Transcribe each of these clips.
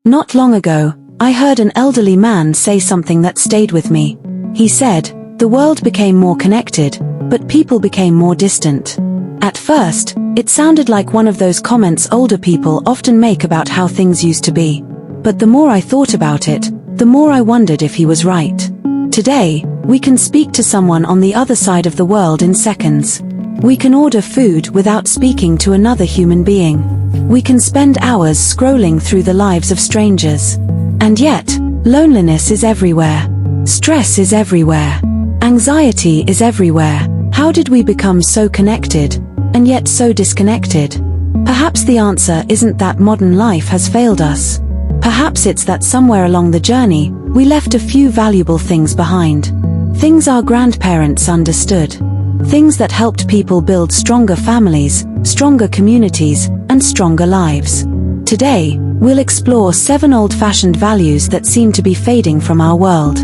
Not long ago, I heard an elderly man say something that stayed with me. He said, "The world became more connected, but people became more distant." At first, it sounded like one of those comments older people often make about how things used to be. But the more I thought about it, the more I wondered if he was right. Today, we can speak to someone on the other side of the world in seconds. We can order food without speaking to another human being. We can spend hours scrolling through the lives of strangers. And yet, loneliness is everywhere. Stress is everywhere. Anxiety is everywhere. How did we become so connected, and yet so disconnected? Perhaps the answer isn't that modern life has failed us. Perhaps it's that somewhere along the journey, we left a few valuable things behind. Things our grandparents understood. Things that helped people build stronger families, stronger communities, and stronger lives. Today, we'll explore 7 old-fashioned values that seem to be fading from our world.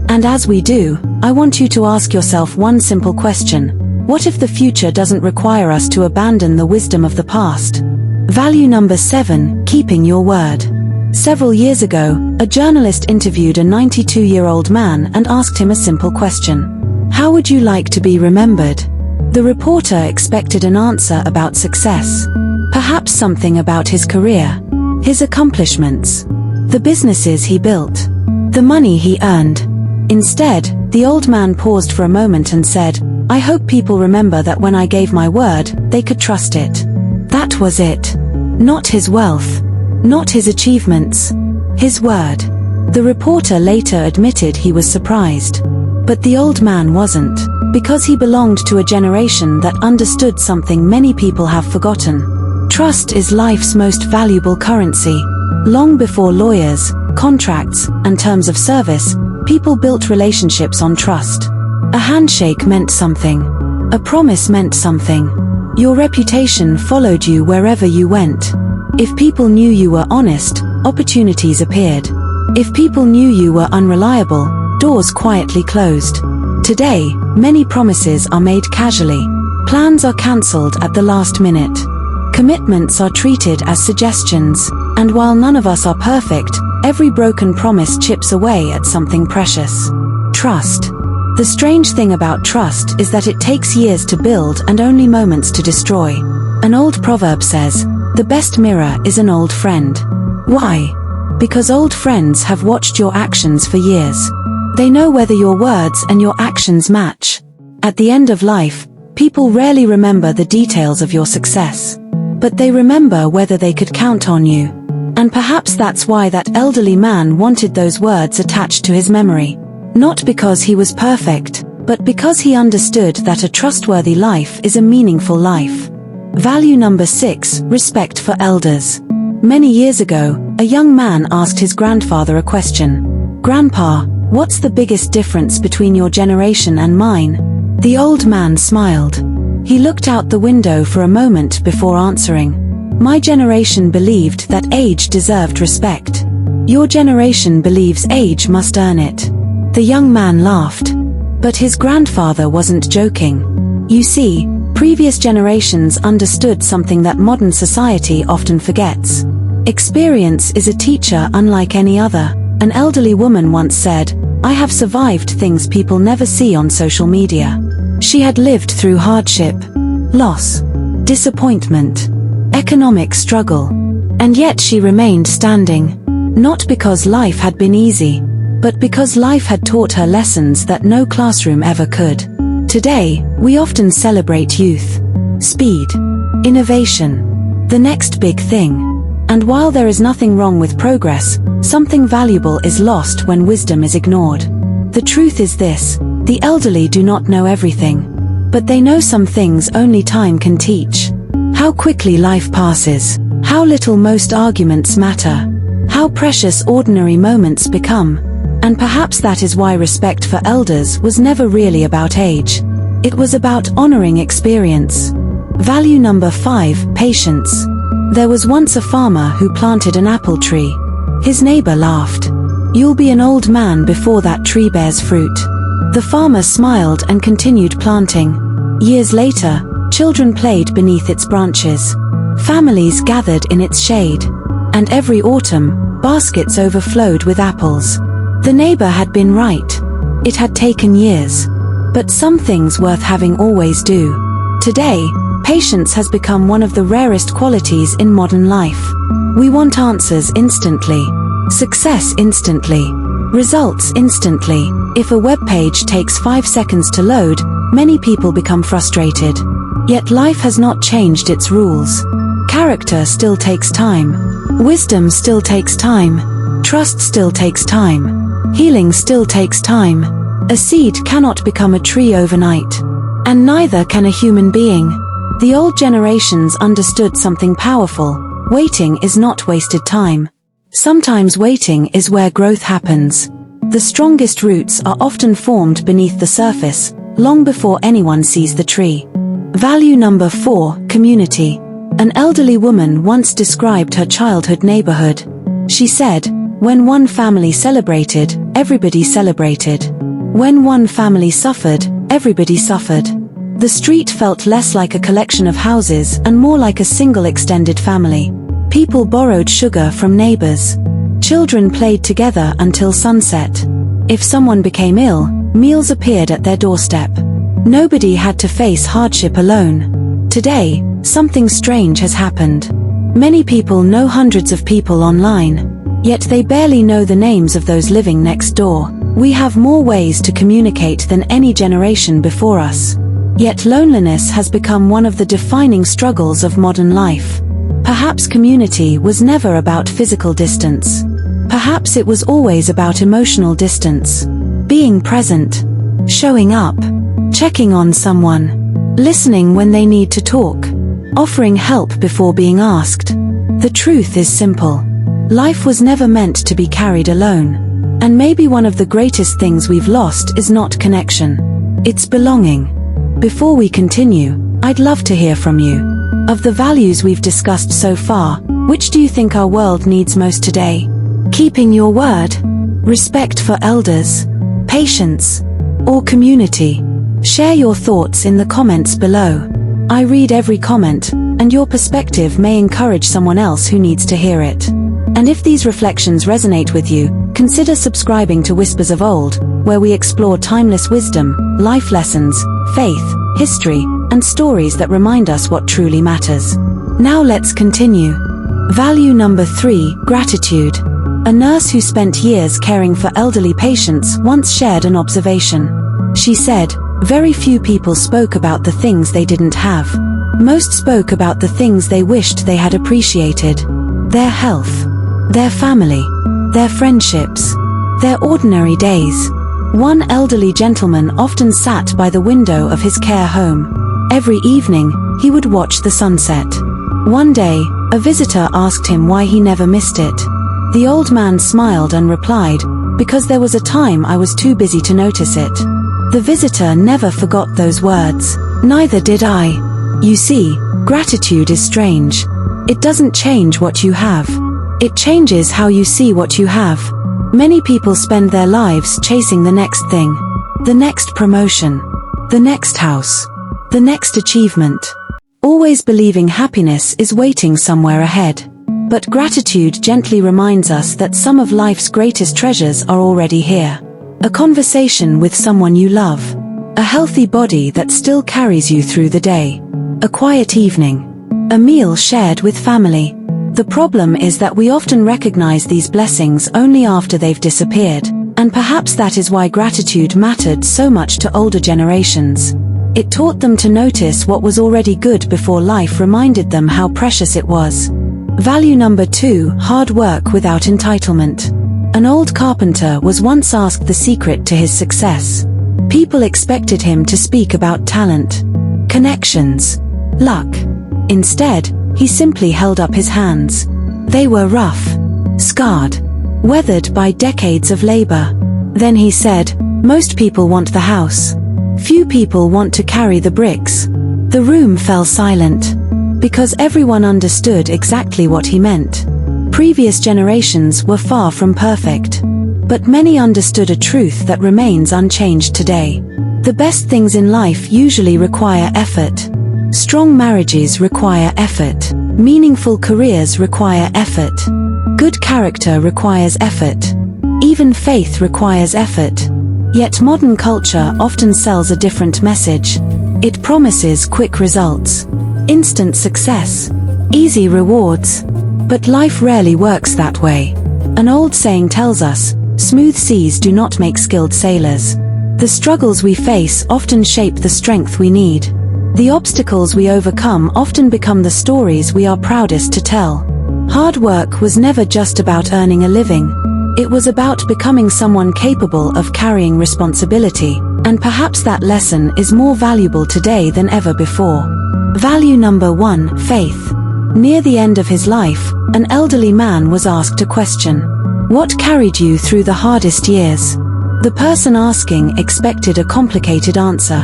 And as we do, I want you to ask yourself one simple question. What if the future doesn't require us to abandon the wisdom of the past? Value number 7, keeping your word. Several years ago, a journalist interviewed a 92-year-old man and asked him a simple question. How would you like to be remembered? The reporter expected an answer about success. Perhaps something about his career, his accomplishments, the businesses he built, the money he earned. Instead, the old man paused for a moment and said, "I hope people remember that when I gave my word, they could trust it." That was it. Not his wealth. Not his achievements. His word. The reporter later admitted he was surprised. But the old man wasn't, because he belonged to a generation that understood something many people have forgotten. Trust is life's most valuable currency. Long before lawyers, contracts, and terms of service, people built relationships on trust. A handshake meant something. A promise meant something. Your reputation followed you wherever you went. If people knew you were honest, opportunities appeared. If people knew you were unreliable, doors quietly closed. Today, many promises are made casually. Plans are cancelled at the last minute. Commitments are treated as suggestions, and while none of us are perfect, every broken promise chips away at something precious. Trust. The strange thing about trust is that it takes years to build and only moments to destroy. An old proverb says, "The best mirror is an old friend." Why? Because old friends have watched your actions for years. They know whether your words and your actions match. At the end of life, people rarely remember the details of your success. But they remember whether they could count on you. And perhaps that's why that elderly man wanted those words attached to his memory. Not because he was perfect, but because he understood that a trustworthy life is a meaningful life. Value number 6, respect for elders. Many years ago, a young man asked his grandfather a question. "Grandpa, what's the biggest difference between your generation and mine?" The old man smiled. He looked out the window for a moment before answering. "My generation believed that age deserved respect. Your generation believes age must earn it." The young man laughed. But his grandfather wasn't joking. You see, previous generations understood something that modern society often forgets. Experience is a teacher unlike any other. An elderly woman once said, "I have survived things people never see on social media." She had lived through hardship, loss, disappointment, economic struggle. And yet she remained standing. Not because life had been easy, but because life had taught her lessons that no classroom ever could. Today, we often celebrate youth, speed, innovation, the next big thing. And while there is nothing wrong with progress, something valuable is lost when wisdom is ignored. The truth is this: the elderly do not know everything. But they know some things only time can teach. How quickly life passes. How little most arguments matter. How precious ordinary moments become. And perhaps that is why respect for elders was never really about age. It was about honoring experience. Value number 5, patience. There was once a farmer who planted an apple tree. His neighbor laughed. "You'll be an old man before that tree bears fruit." The farmer smiled and continued planting. Years later, children played beneath its branches. Families gathered in its shade. And every autumn, Baskets overflowed with apples. The neighbor had been right. It had taken years. But some things worth having always do. Today, patience has become one of the rarest qualities in modern life. We want answers instantly. Success instantly. Results instantly. If a web page takes 5 seconds to load, many people become frustrated. Yet life has not changed its rules. Character still takes time. Wisdom still takes time. Trust still takes time. Healing still takes time. A seed cannot become a tree overnight. And neither can a human being. The old generations understood something powerful. Waiting is not wasted time. Sometimes waiting is where growth happens. The strongest roots are often formed beneath the surface, long before anyone sees the tree. Value number 4, community. An elderly woman once described her childhood neighborhood. She said, "When one family celebrated, everybody celebrated. When one family suffered, everybody suffered." The street felt less like a collection of houses and more like a single extended family. People borrowed sugar from neighbors. Children played together until sunset. If someone became ill, meals appeared at their doorstep. Nobody had to face hardship alone. Today, something strange has happened. Many people know hundreds of people online, yet they barely know the names of those living next door. We have more ways to communicate than any generation before us. Yet loneliness has become one of the defining struggles of modern life. Perhaps community was never about physical distance. Perhaps it was always about emotional distance. Being present. Showing up. Checking on someone. Listening when they need to talk. Offering help before being asked. The truth is simple. Life was never meant to be carried alone. And maybe one of the greatest things we've lost is not connection. It's belonging. Before we continue, I'd love to hear from you. Of the values we've discussed so far, which do you think our world needs most today? Keeping your word, respect for elders, patience, or community? Share your thoughts in the comments below. I read every comment, and your perspective may encourage someone else who needs to hear it. And if these reflections resonate with you, consider subscribing to Whispers of Old, where we explore timeless wisdom, life lessons, faith, history, and stories that remind us what truly matters. Now let's continue. Value number 3, gratitude. A nurse who spent years caring for elderly patients once shared an observation. She said, "Very few people spoke about the things they didn't have. Most spoke about the things they wished they had appreciated. Their health, their family, their friendships, their ordinary days." One elderly gentleman often sat by the window of his care home. Every evening, he would watch the sunset. One day, a visitor asked him why he never missed it. The old man smiled and replied, "Because there was a time I was too busy to notice it." The visitor never forgot those words. Neither did I. You see, gratitude is strange. It doesn't change what you have. It changes how you see what you have. Many people spend their lives chasing the next thing. The next promotion. The next house. The next achievement. Always believing happiness is waiting somewhere ahead. But gratitude gently reminds us that some of life's greatest treasures are already here. A conversation with someone you love. A healthy body that still carries you through the day. A quiet evening. A meal shared with family. The problem is that we often recognize these blessings only after they've disappeared, and perhaps that is why gratitude mattered so much to older generations. It taught them to notice what was already good before life reminded them how precious it was. Value number 2, hard work without entitlement. An old carpenter was once asked the secret to his success. People expected him to speak about talent, connections, luck. Instead, he simply held up his hands. They were rough, scarred, weathered by decades of labor. Then he said, "Most people want the house. Few people want to carry the bricks." The room fell silent, because everyone understood exactly what he meant. Previous generations were far from perfect, but many understood a truth that remains unchanged today. The best things in life usually require effort. Strong marriages require effort. Meaningful careers require effort. Good character requires effort. Even faith requires effort. Yet modern culture often sells a different message. It promises quick results, instant success, easy rewards. But life rarely works that way. An old saying tells us, smooth seas do not make skilled sailors. The struggles we face often shape the strength we need. The obstacles we overcome often become the stories we are proudest to tell. Hard work was never just about earning a living. It was about becoming someone capable of carrying responsibility, and perhaps that lesson is more valuable today than ever before. Value number 1, faith. Near the end of his life, an elderly man was asked a question. What carried you through the hardest years? The person asking expected a complicated answer.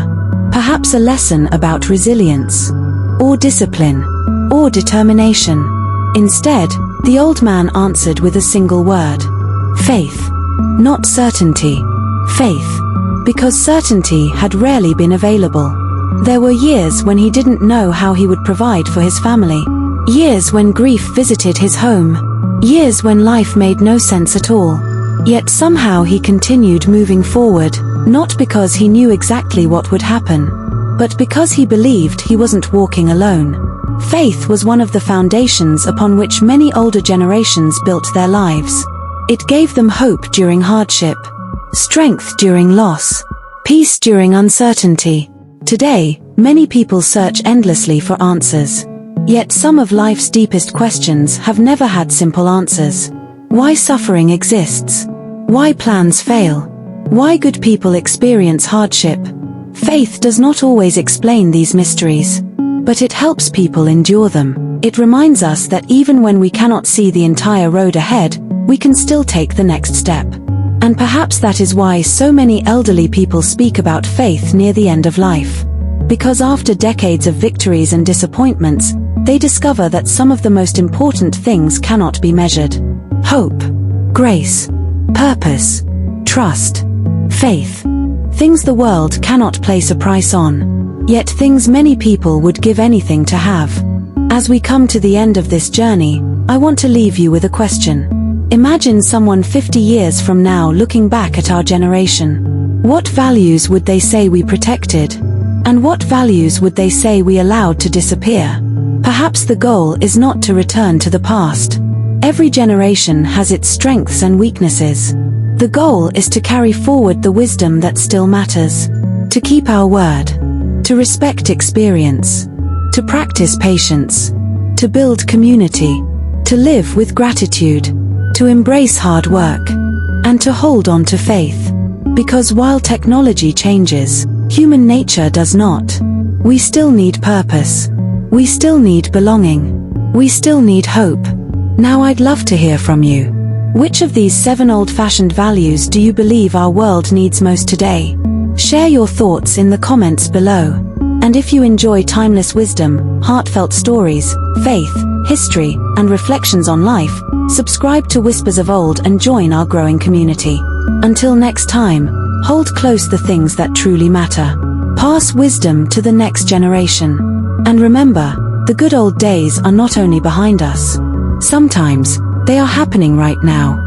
Perhaps a lesson about resilience, or discipline, or determination. Instead, the old man answered with a single word. Faith. Not certainty. Faith. Because certainty had rarely been available. There were years when he didn't know how he would provide for his family. Years when grief visited his home. Years when life made no sense at all. Yet somehow he continued moving forward, not because he knew exactly what would happen, but because he believed he wasn't walking alone. Faith was one of the foundations upon which many older generations built their lives. It gave them hope during hardship, strength during loss, peace during uncertainty. Today, many people search endlessly for answers. Yet some of life's deepest questions have never had simple answers. Why suffering exists? Why plans fail? Why good people experience hardship? Faith does not always explain these mysteries, but it helps people endure them. It reminds us that even when we cannot see the entire road ahead, we can still take the next step. And perhaps that is why so many elderly people speak about faith near the end of life. Because after decades of victories and disappointments, they discover that some of the most important things cannot be measured. Hope, grace, purpose, trust, faith. Things the world cannot place a price on, yet things many people would give anything to have. As we come to the end of this journey, I want to leave you with a question. Imagine someone 50 years from now looking back at our generation. What values would they say we protected? And what values would they say we allowed to disappear? Perhaps the goal is not to return to the past. Every generation has its strengths and weaknesses. The goal is to carry forward the wisdom that still matters. To keep our word. To respect experience. To practice patience. To build community. To live with gratitude. To embrace hard work. And to hold on to faith. Because while technology changes, human nature does not. We still need purpose. We still need belonging. We still need hope. Now I'd love to hear from you. Which of these 7 old-fashioned values do you believe our world needs most today? Share your thoughts in the comments below. And if you enjoy timeless wisdom, heartfelt stories, faith, history, and reflections on life, subscribe to Whispers of Old and join our growing community. Until next time, hold close the things that truly matter. Pass wisdom to the next generation. And remember, the good old days are not only behind us. Sometimes, they are happening right now.